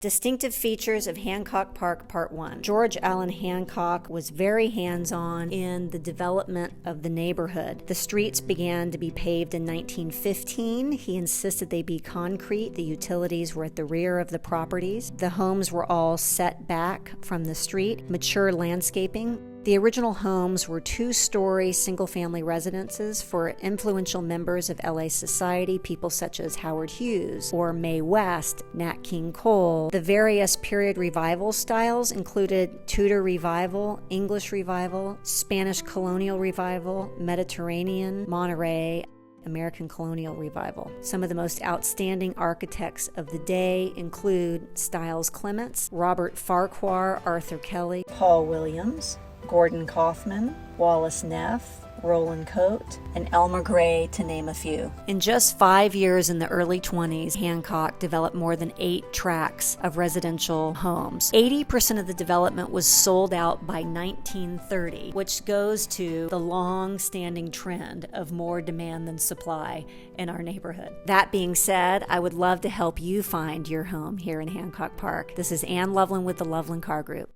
Distinctive features of Hancock Park, Part 1. George Allan Hancock was very hands-on in the development of the neighborhood. The streets began to be paved in 1915. He insisted they be concrete. The utilities were at the rear of the properties. The homes were all set back from the street. Mature landscaping. The original homes were two-story single-family residences for influential members of LA society, people such as Howard Hughes or Mae West, Nat King Cole. The various period revival styles included Tudor Revival, English Revival, Spanish Colonial Revival, Mediterranean, Monterey, American Colonial Revival. Some of the most outstanding architects of the day include Styles Clements, Robert Farquhar, Arthur Kelly, Paul Williams, Gordon Kaufman, Wallace Neff, Roland Coate, and Elmer Gray, to name a few. In just 5 years in the early 20s, Hancock developed more than 8 tracts of residential homes. 80% of the development was sold out by 1930, which goes to the long-standing trend of more demand than supply in our neighborhood. That being said, I would love to help you find your home here in Hancock Park. This is Ann Loveland with the Loveland Carr Group.